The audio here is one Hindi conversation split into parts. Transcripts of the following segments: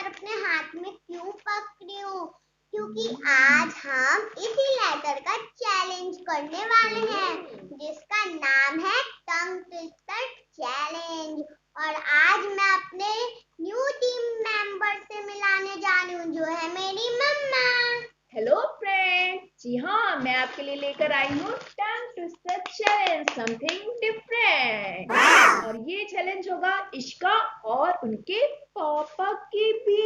लेटर अपने हाथ में क्यों पकड़ी हूँ? क्योंकि आज हम इसी लेटर का चैलेंज करने वाले हैं, जिसका नाम है टंग ट्विस्टर चैलेंज। और आज मैं अपने न्यू टीम मेंबर से मिलाने जा रही हूँ, जो है मेरी मम्मा। हेलो फ्रेंड, जी हाँ, मैं आपके लिए लेकर आई हूँ tongue twister challenge, something different. और ये चैलेंज होगा इश्का और उनके पापा की भी।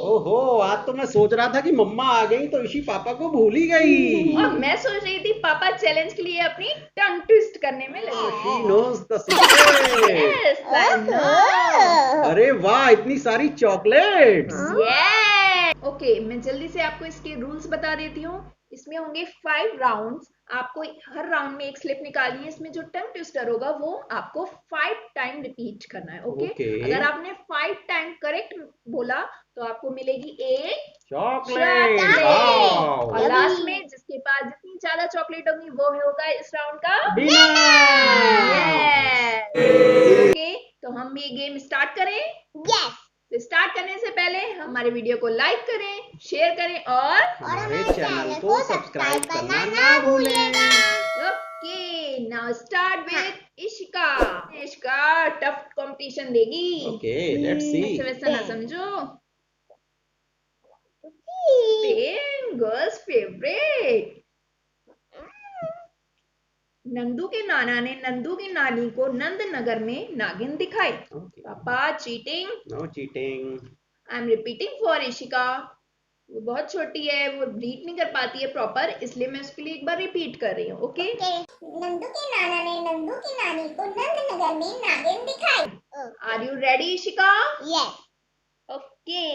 ओहो, आज तो मैं सोच रहा था कि मम्मा आ गई तो इसी पापा को भूल ही गई। और मैं सोच रही थी पापा चैलेंज के लिए अपनी टंग ट्विस्ट करने में लगे। She knows the secret. Yes, I know. अरे वाह, इतनी सारी चॉकलेट्स। Yeah. ओके, मैं जल्दी से आपको इसके रूल्स बता देती हूँ। इसमें होंगे 5 राउंड्स। आपको हर राउंड में एक स्लिप निकालनी है। इसमें जो टंग ट्विस्टर होगा वो आपको 5 टाइम रिपीट करना है। ओके? अगर आपने 5 टाइम करेक्ट बोला तो आपको मिलेगी एक चॉकलेट। और लास्ट में जिसके पास जितनी ज्यादा चॉकलेट होगी वो होगा इस राउंड का ओके, तो हम ये गेम स्टार्ट करें। यस। तो स्टार्ट करने से पहले हमारे वीडियो को लाइक करें, शेयर करें और हमारे चैनल को सब्सक्राइब करना ना भूलें। Okay, now start with Ishika. Ishika tough competition देगी। Okay, let's see. ऐसे वैसा ना समझो। Girls favourite. नंदू के नाना ने नंदू की नानी को नंद नगर में नागिन दिखाई। पापा cheating. No cheating. I am repeating for Ishika. वो बहुत छोटी है, वो रीड नहीं कर पाती है प्रॉपर, इसलिए मैं उसके लिए एक बार रिपीट कर रही हूँ। ओके? नंदू के नाना ने नंदू की नानी को नंद नगर में नागिन दिखाई। Are you ready Ishika? Yes. Okay,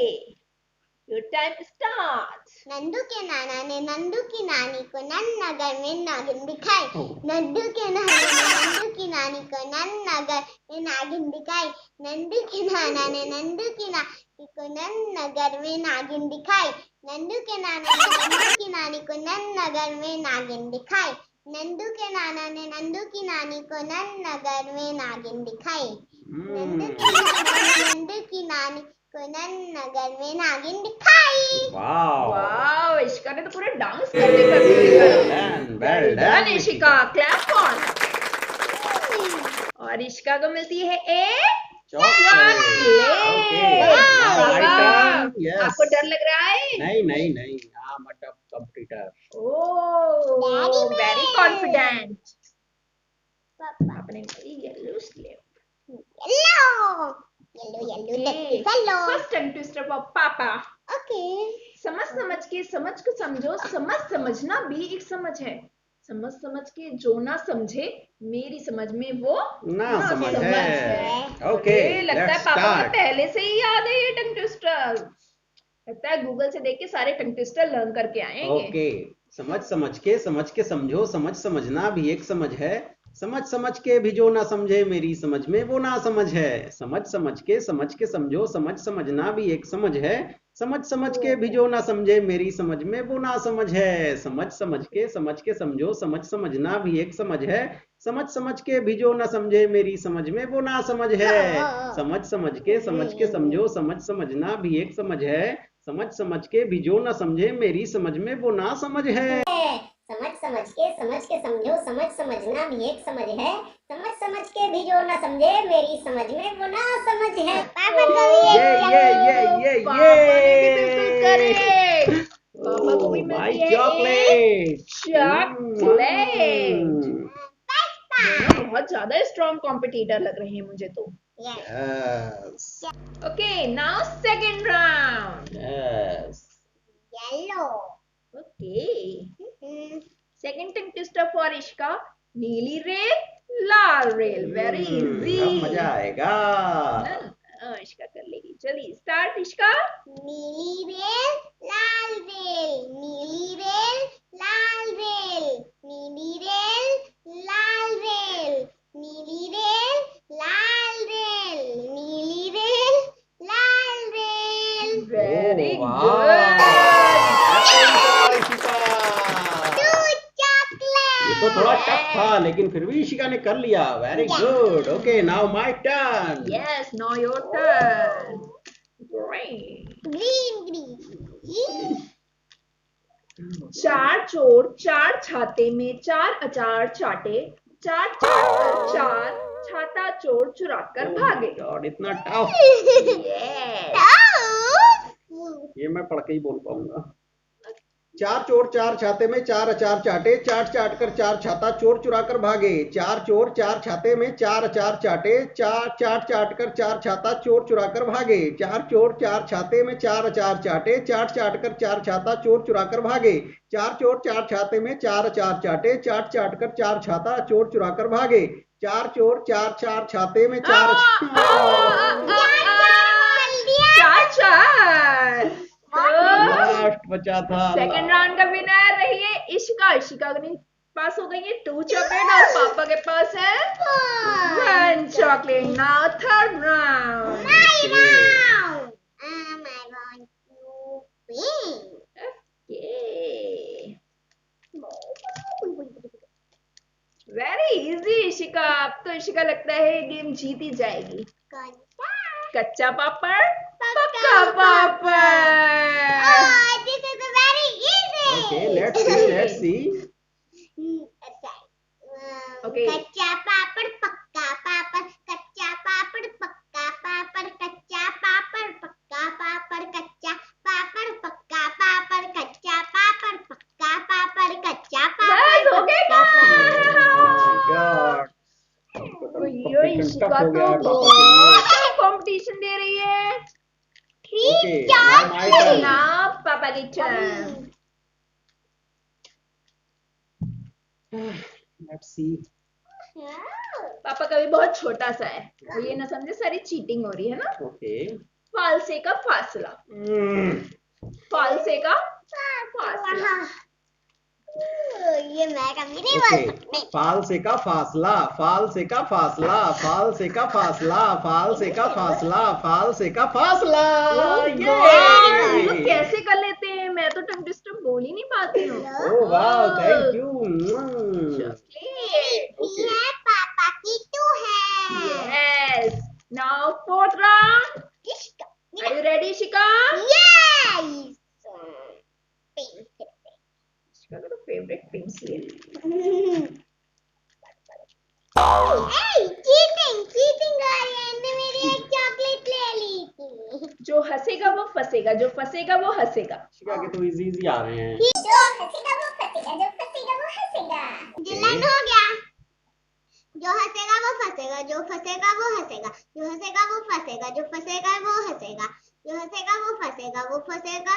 your time start. Nandu के नाना ने नंदू की नानी को नंद नगर में नागिन दिखाई। नंदू के नाना ने नंदू की नानी को नंद नगर में नागिन दिखाई। नंदू के नाना ने नंदू की नानी को नंद नगर में नागिन दिखाई। नंदू के नाना ने नंदू की नानी को नंद नगर में नागिन दिखाई। नंदू के नाना ने नंदू की नानी को नंद नगर में नागिन दिखाई। नंदू के नाना ने नंदू की नानी को नंद नगर में नागिन दिखाई। वाओ, इशिका ने तो पूरा डांस करते well done Ishika, clap for. और इशिका को मिलती है एक चॉकलेट। आपको डर लग रहा है? नहीं, I am a tough competitor. Oh, very confident. आपने मेरी yellow slip. Yellow. First tongue twister for पापा। ओके। समझ के समझ को समझो, समझना भी एक समझ है। समझ के जो ना समझे मेरी समझ में वो ना समझ है। ओके, लगता है पापा को पहले से ही याद है ये टंग ट्विस्टर। लगता है गूगल से देख के सारे टंग ट्विस्टर लर्न करके आएंगे। ओके, समझ के समझो, समझना भी एक समझ है। समझ के भी जो ना समझे मेरी समझ में वो ना समझ है। समझ के समझो, समझना भी एक समझ है। समझ के भी जो ना समझे मेरी समझ में वो ना समझ है। समझ के समझो, समझना भी एक समझ है। समझ के भी जो ना समझे मेरी समझ में वो ना समझ है। समझ के समझो, समझना भी एक समझ है। समझ के भी जो ना समझे मेरी समझ में वो ना समझ है। समझ के समझो, समझना भी एक समझ है। समझ के भी जो ना समझे मेरी समझ में वो ना समझ है। पापा को भी मिलती है चॉकलेट। बहुत ज्यादा स्ट्रॉन्ग कॉम्पिटिटर लग रहे हैं मुझे तो। Okay, now second round. Yellow. Okay, second tongue twister for Ishika. नीली रेल, लाल रेल। Very easy. मजा आएगा। इशिका कर लेगी। चलिए स्टार्ट इशिका। नीली रेल, लाल रेल, नीली रेल, लाल रेल, नीली रेल, लाल रेल, नीली रेल, लाल रेल, नीली रेल, लाल रेल। Very good. तो थोड़ा टफ था, लेकिन फिर भी इशिका ने कर लिया। Very good. Okay, now my turn. Yes, now your turn. Green. Green. चार चोर चार छाते में चार अचार चाटे, चार चाट कर चार छाता चोर चुरा कर भागे। गॉड, इतना टफ। Yes. ये मैं पढ़ के ही बोल पाऊंगा। चार चोर चार छाते में चार अचार चाटे, चाट चाट कर चार छाता चोर चुरा कर भागे। चार चोर चार छाते में चार अचार चाटे, चार चाट चाट कर चार छाता चोर चुरा कर भागे। चार चोर चार छाते में चार अचार चाटे, चाट चाट कर चार छाता चोर चुरा कर भागे। चार चोर चार छाते में चार अचार चाटे, चाट चाट कर चार छाता चोर चुरा कर भागे। चार चोर चार चार छाते में चार चार चार। लास्ट बचा था। सेकंड राउंड का विनर रही है इशिका। इशिका के पास हो गई है 2 चॉकलेट और पापा के पास है 1 chocolate. Now third round. Very easy Ishika. अब तो इशिका लगता है गेम जीत ही जाएगी। कच्चा पापड़ पक्का पापड़। Okay, let's see. Okay. कच्चा पापड़ पक्का पापड़, कच्चा पापड़ पक्का पापड़, कच्चा पापड़ पक्का पापड़, कच्चा पापड़ पक्का पापड़, कच्चा पापड़ पक्का पापड़, कच्चा पापड़ हो गया। God. यो इशिका हो गया तो है पापा के लिए। बहुत कंपटीशन दे रही है। Okay, now my turn. ना पापा की टर्न। Let's see. पापा का भी बहुत छोटा सा है, तो ये ना समझे सारी चीटिंग हो रही है ना। Okay. फालसे का फासला। फालसे का फासला। ये मैं कभी नहीं बोल Okay. सकती। फाल से का फासला, फाल से का फासला, फाल से का फासला, फाल से का फासला, फाल से का फासला। ये लोग कैसे कर लेते हैं? मैं तो टंग ट्विस्टर बोल ही नहीं पाती हूँ। Oh wow, thank you. Chocolate. ये है पापा की तू है। Yes. Now fourth round. Are you ready, Shika? Yes. Shika का तो favorite pencil. चीटिंग ने मेरी एक चॉकलेट ले ली थी। जो हंसेगा वो फंसेगा, जो फंसेगा वो हंसेगा। शिका के तो इजी आ रहे हैं। जो हंसेगा वो फंसेगा, जो फंसेगा वो हंसेगा। जिलन हो गया। जो हंसेगा वो फंसेगा, जो फंसेगा वो हंसेगा, जो हंसेगा वो फंसेगा, जो फंसेगा वो हंसेगा, जो हंसेगा वो फंसेगा, वो फंसेगा।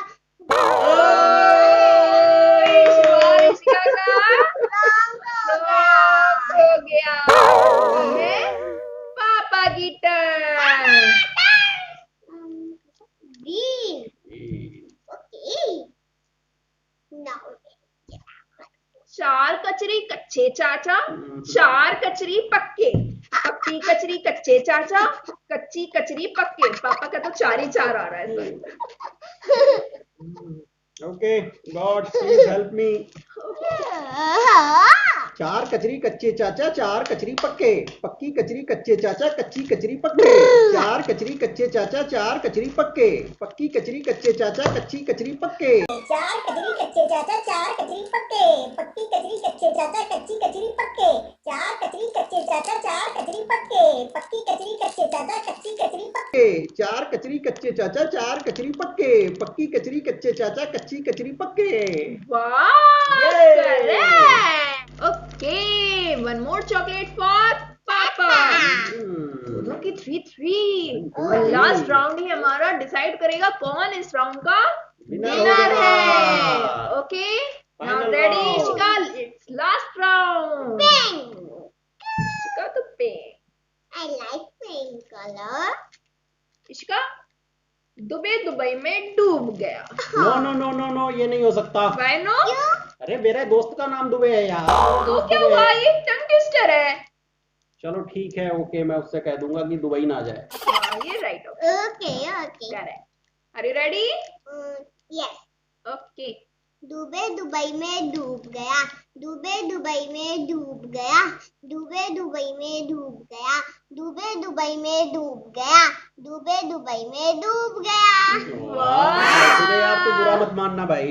शिका का हो गया। है पापा की टर्न। Okay. Now. चार कचरी कच्चे चाचा, चार कचरी पक्के, पक्की कचरी कच्चे चाचा, कच्ची कचरी पक्के। पापा का तो 4 ही 4 आ रहा है। Okay, God, please help me. चार कचरी कच्चे चाचा, चार कचरी पक्के, पक्की कचरी कच्चे चाचा, कच्ची कचरी पक्के। चार कचरी कच्चे चाचा, चार कचरी पक्के, पक्की कचरी कच्चे चाचा, कच्ची कचरी पक्के। चार कचरी कच्चे चाचा, चार कचरी पक्के, पक्की कचरी कच्चे चाचा, कच्ची कचरी पक्के। चार कचरी कच्चे चाचा, चार कचरी पक्के, पक्की कचरी कच्चे चाचा, कच्ची कचरी पक्के। चार कचरी कच्चे चाचा, चार कचरी पक्के, पक्की कचरी कच्चे चाचा, कच्ची कचरी पक्के। वाह, Yay! correct. Okay, one more chocolate for पापा। दोनों की 3-3 और लास्ट राउंड ही हमारा डिसाइड करेगा कौन इस राउंड का विनर है। Okay, now ready Ishika, it's last round. Ishika तो pink. I like pink color. Ishika Dubai में डूब गया। No no no no no, ये नहीं हो सकता। Why no? अरे मेरे दोस्त का नाम दुबे है यार। तो क्या हुआ? ये टंग ट्विस्टर है। चलो ठीक है, ओके, मैं उससे कह दूंगा कि दुबई ना जाए। हाँ, ये राइट हो। Okay. Correct. Are you ready? Yes. Okay. डूबे दुबई में डूब गया, डूबे दुबई में डूब गया, डूबे दुबई में डूब गया, डूबे दुबई में डूब गया, डूबे दुबई में डूब गया। वाह तुझे यार, तू बुरा मत मानना भाई।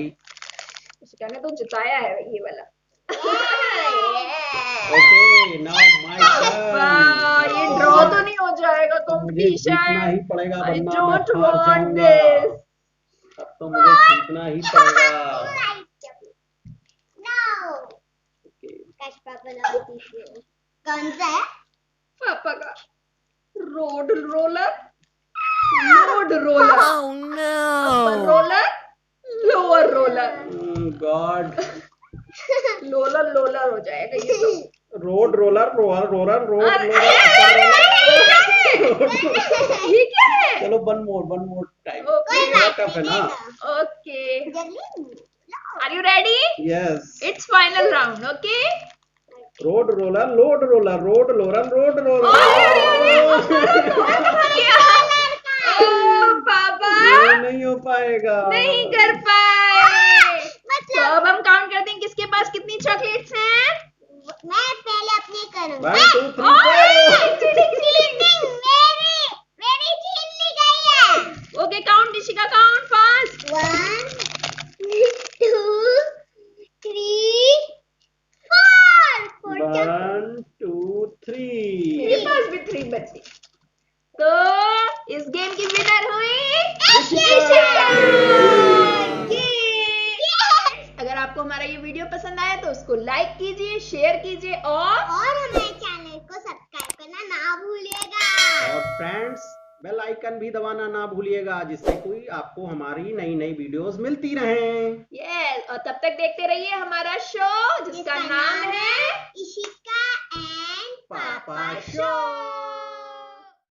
इशिका ने तो जिताया है ये वाला। ओके नाउ माय वाह, टर्न। ये ड्रॉ तो नहीं हो जाएगा मुझे जीतना कंपटीशन। ही पड़ेगा I वरना मैं don't हार want जाऊंगा। this. अब तो मुझे जीतना ही पड़ेगा। No. ओके कश पापा लगा दीजिए। कौन सा है? पापा का road roller, load roller, upper roller, lower roller. God, लोलर लोलर हो जाएगा ये तो। Road roller roller roller road अरे, रोलर। ये क्या है? चलो one more time. Okay tough है ना। ओके, जल्दी। Are you ready? Yes. It's final round. Okay, road roller load roller road roller road roller. पापा ये नहीं हो पाएगा। नहीं कर पाए। तो अब हम काउंट करते हैं किसके पास कितनी चॉकलेट्स हैं। मैं पहले अपनी करूंगा। 1 2 3 चीटिंग मेरी छीन ली गई है। Okay, count Ishika, count fast. 1 2 3 4 1 2 मेरे 3। पास भी 3 बची। तो इस गेम की विनर हुई इशिका। अगर आपको हमारा ये वीडियो पसंद आया तो उसको लाइक कीजिए, शेयर कीजिए और हमारे चैनल को सब्सक्राइब करना ना भूलिएगा। और फ्रेंड्स बेल आइकन भी दबाना ना भूलिएगा, जिससे कोई आपको हमारी नई नई वीडियोस मिलती रहें। यस, और तब तक देखते रहिए हमारा शो जिसका नाम है इशिका एंड पापा शो।